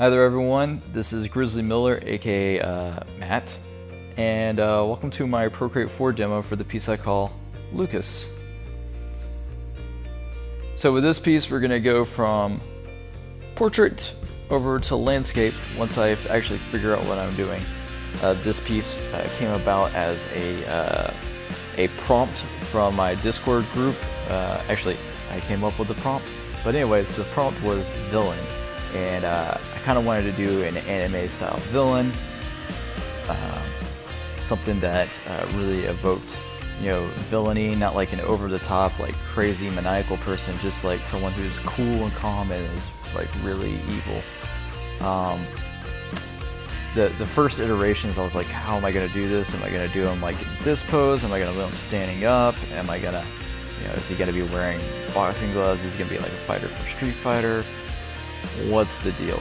Hi there everyone, this is Grizzly Miller, aka Matt, and welcome to my Procreate 4 demo for the piece I call Lucas. So with this piece we're going to go from portrait over to landscape once I actually figure out what I'm doing. This piece came about as a prompt from my Discord group. Actually, I came up with the prompt, but anyways, the prompt was villain. And I kind of wanted to do an anime style villain, something that really evoked, villainy, not like an over the top, like crazy maniacal person, just like someone who's cool and calm and is like really evil. The first iterations, I was like, how am I gonna do this? Am I gonna do him like in this pose? Am I gonna do him standing up? Am I gonna, is he gonna be wearing boxing gloves? Is he gonna be like a fighter for Street Fighter? What's the deal?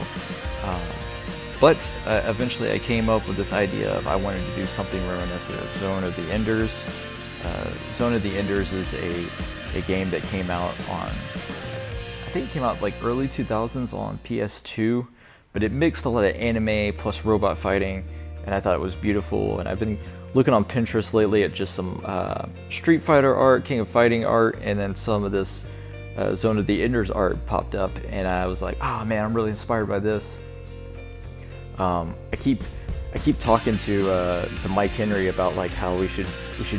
But eventually I came up with this idea of I wanted to do something reminiscent of Zone of the Enders. Zone of the Enders is a game that came out on, I think it came out like early 2000s on PS2, but it mixed a lot of anime plus robot fighting, and I thought it was beautiful. And I've been looking on Pinterest lately at just some Street Fighter art, King of Fighting art, and then some of this Zone of the Enders art popped up, and I was like, oh man, I'm really inspired by this. I keep talking to Mike Henry about like how we should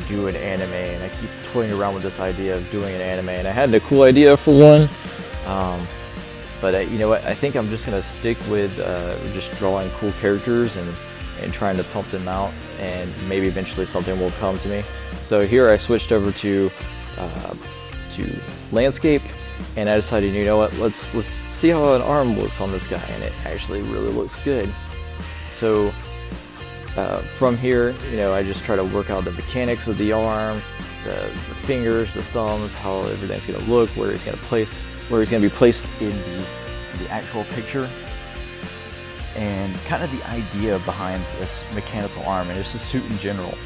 do an anime, and I keep toying around with this idea of doing an anime, and I had a cool idea for one. But you know what? I think I'm just gonna stick with just drawing cool characters and trying to pump them out, and maybe eventually something will come to me. So here I switched over to landscape, and I decided, you know what, let's see how an arm looks on this guy, and it actually really looks good. So from here, I just try to work out the mechanics of the arm, the fingers, the thumbs, how everything's going to look, where he's going to be placed in the actual picture, and kind of the idea behind this mechanical arm and just the suit in general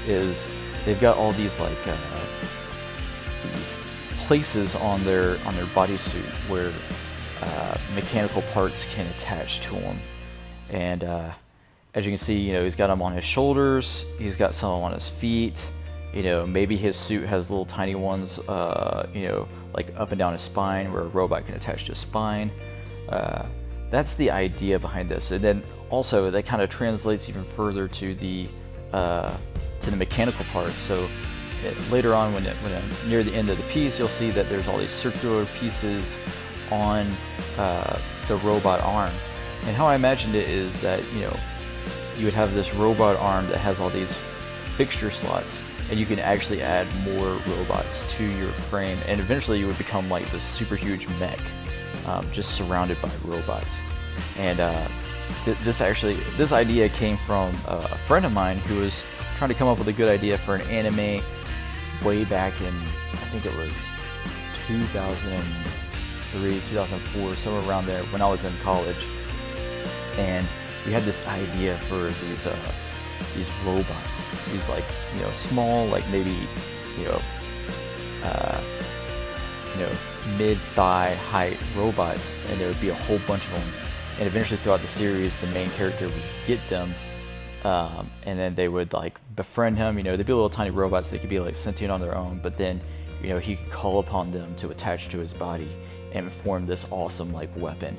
is they've got all these like these places on their bodysuit where mechanical parts can attach to them, and as you can see, he's got them on his shoulders, he's got some on his feet, maybe his suit has little tiny ones, like up and down his spine where a robot can attach to his spine. That's the idea behind this, and then also that kind of translates even further to the mechanical parts. So later on, when near the end of the piece, you'll see that there's all these circular pieces on the robot arm. And how I imagined it is that you would have this robot arm that has all these fixture slots, and you can actually add more robots to your frame, and eventually you would become like this super huge mech, just surrounded by robots. And this idea came from a friend of mine who was trying to come up with a good idea for an anime way back in, I think it was 2003, 2004, somewhere around there, when I was in college. And we had this idea for these robots, these like small, like maybe mid-thigh height robots, and there would be a whole bunch of them. And eventually throughout the series, the main character would get them, and then they would like befriend him. They'd be little tiny robots. They could be like sentient on their own, but then he could call upon them to attach to his body and form this awesome like weapon,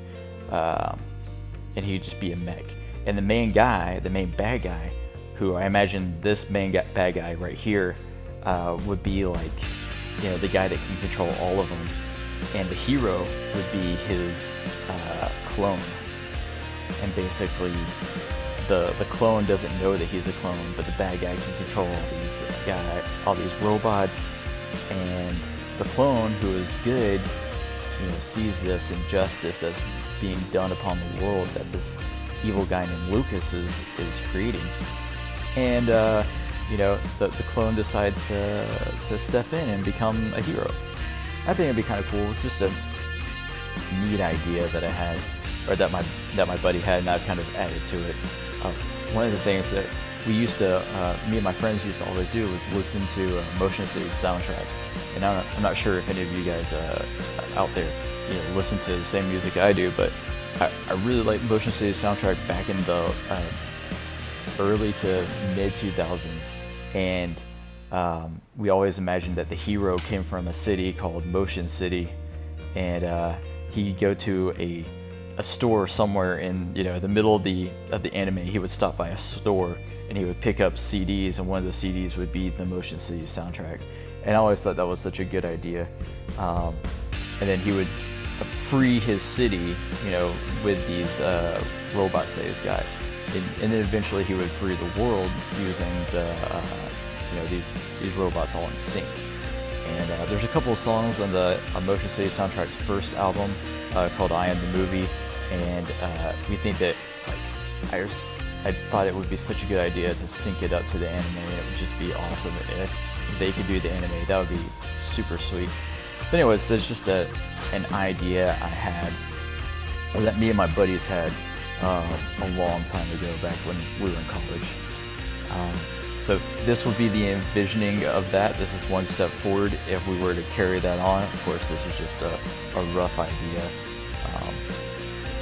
and he'd just be a mech. And the main bad guy, who I imagine this bad guy right here would be like the guy that can control all of them, and the hero would be his clone. And basically the clone doesn't know that he's a clone, but the bad guy can control all these robots, and the clone, who is good, sees this injustice that's being done upon the world that this evil guy named Lucas is creating, and the clone decides to step in and become a hero. I think it'd be kind of cool. It's just a neat idea that I had, or that my buddy had, and I've kind of added to it. One of the things that we used to, me and my friends used to always do was listen to Motion City's soundtrack. And I'm not sure if any of you guys out there, listen to the same music I do, but I really like Motion City soundtrack back in the early to mid 2000s, and we always imagined that the hero came from a city called Motion City, and he'd go to a store somewhere in the middle of the anime. He would stop by a store and he would pick up CDs, and one of the CDs would be the Motion City soundtrack. And I always thought that was such a good idea. And then he would free his city, with these robots that he's got, and then eventually he would free the world using these robots all in sync. And there's a couple of songs on the Motion City soundtrack's first album called "I Am the Movie," and we think that I thought it would be such a good idea to sync it up to the anime. It would just be awesome if they could do the anime. That would be super sweet. But anyways, there's just an idea I had, or that me and my buddies had a long time ago, back when we were in college. So this would be the envisioning of that. This is one step forward if we were to carry that on. Of course, this is just a rough idea.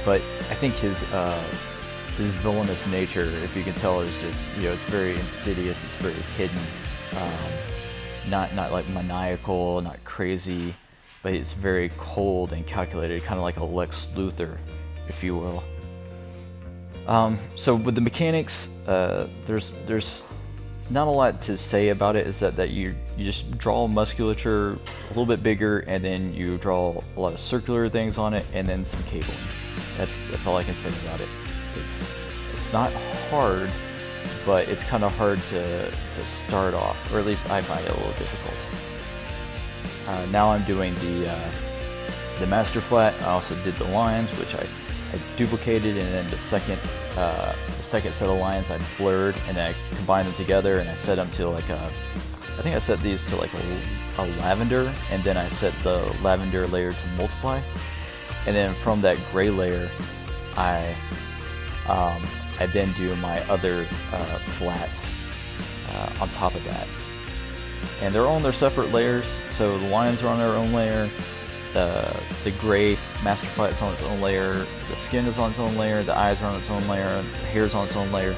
But I think his villainous nature, if you can tell, is just, it's very insidious, it's very hidden. Not like maniacal, not crazy, but it's very cold and calculated, kind of like a Lex Luthor, if you will. So with the mechanics, there's not a lot to say about it. Is that you just draw musculature a little bit bigger, and then you draw a lot of circular things on it, and then some cabling. That's all I can say about it. It's not hard, but it's kind of hard to start off, or at least I find it a little difficult. Now I'm doing the master flat. I also did the lines, which I duplicated, and then the second set of lines I blurred, and then I combined them together, and I set them to like I think I set these to like a lavender, and then I set the lavender layer to multiply, and then from that gray layer I then do my other flats on top of that. And they're on their separate layers, so the lines are on their own layer, the gray master flat's on its own layer, the skin is on its own layer, the eyes are on its own layer, the hair's on its own layer,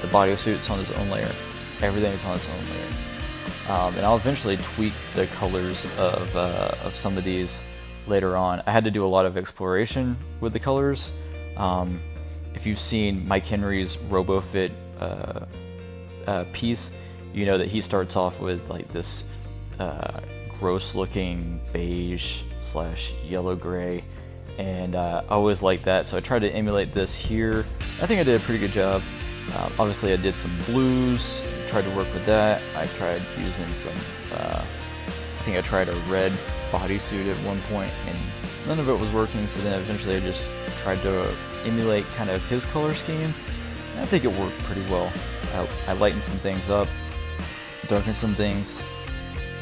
the bodysuit's on its own layer, everything is on its own layer. And I'll eventually tweak the colors of some of these later on. I had to do a lot of exploration with the colors. If you've seen Mike Henry's RoboFit piece, you know that he starts off with like this gross looking beige / yellow gray, and I always like that, so I tried to emulate this here. I think I did a pretty good job. Obviously I did some blues, tried to work with that. I tried using some, I think I tried a red bodysuit at one point, and none of it was working, so then eventually I just tried to emulate kind of his color scheme, and I think it worked pretty well. I lightened some things up, darkened some things,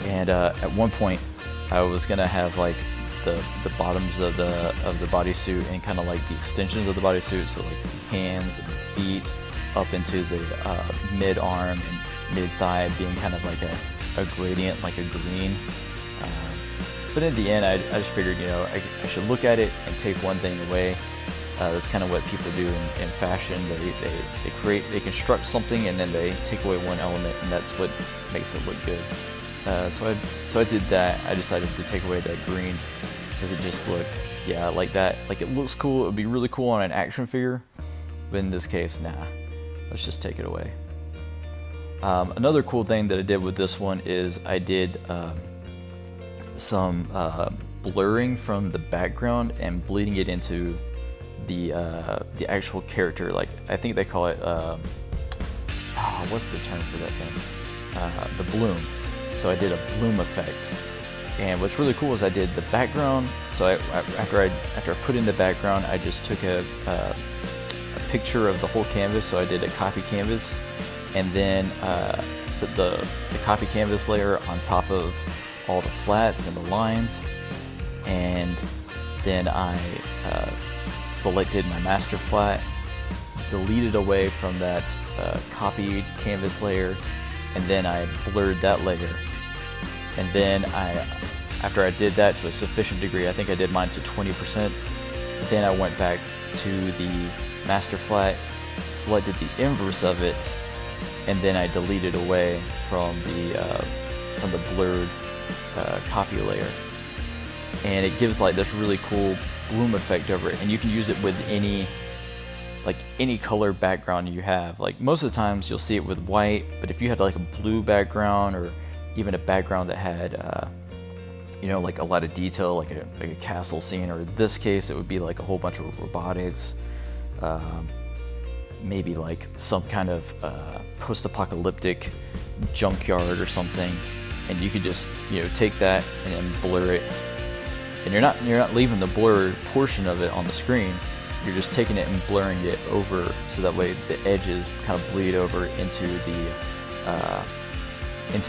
and at one point I was gonna have like the bottoms of the bodysuit and kind of like the extensions of the bodysuit, so like the hands and the feet up into the mid arm and mid thigh being kind of like a gradient, like a green. But in the end, I just figured, I should look at it and take one thing away. That's kind of what people do in fashion. They construct something and then they take away one element, and that's what makes it look good. So I did that. I decided to take away that green because it just looked, like that. Like, it looks cool. It would be really cool on an action figure, but in this case, nah. Let's just take it away. Another cool thing that I did with this one is I did some blurring from the background and bleeding it into the actual character. Like, I think they call it what's the term for that thing? The bloom. So I did a bloom effect, and what's really cool is I did the background. So after I put in the background, I just took a picture of the whole canvas. So I did a copy canvas, and then set the copy canvas layer on top of all the flats and the lines, and then I selected my master flat, deleted away from that copied canvas layer, and then I blurred that layer. And then after I did that to a sufficient degree, I think I did mine to 20%, then I went back to the master flat, selected the inverse of it, and then I deleted away from the blurred copy layer, and it gives like this really cool bloom effect over it. And you can use it with any color background you have. Like most of the times you'll see it with white, but if you had like a blue background or even a background that had you know, like a lot of detail, like a castle scene, or in this case it would be like a whole bunch of robotics, maybe like some kind of post-apocalyptic junkyard or something, and you could just, you know, take that and then blur it, and you're not leaving the blurred portion of it on the screen. You're just taking it and blurring it over, so that way the edges kind of bleed over into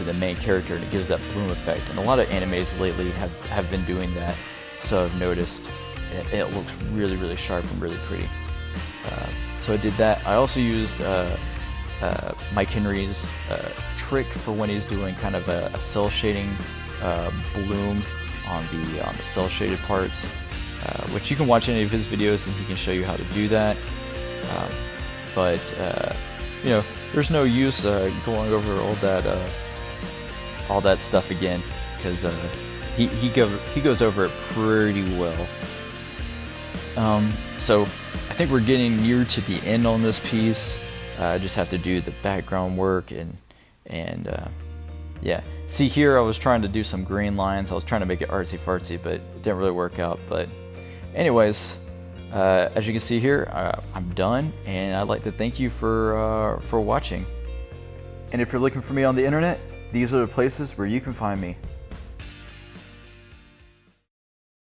the main character, and it gives that bloom effect. And a lot of animes lately have been doing that, so I've noticed, and it looks really, really sharp and really pretty. So I did that. I also used Mike Henry's trick for when he's doing kind of a cell shading bloom on the cell shaded parts, which you can watch any of his videos and he can show you how to do that. But you know, there's no use going over all that stuff again, because he goes over it pretty well. So I think we're getting near to the end on this piece. I just have to do the background work and yeah. See here, I was trying to do some green lines. I was trying to make it artsy fartsy, but it didn't really work out. But anyways, as you can see here, I'm done, and I'd like to thank you for watching. And if you're looking for me on the internet, these are the places where you can find me.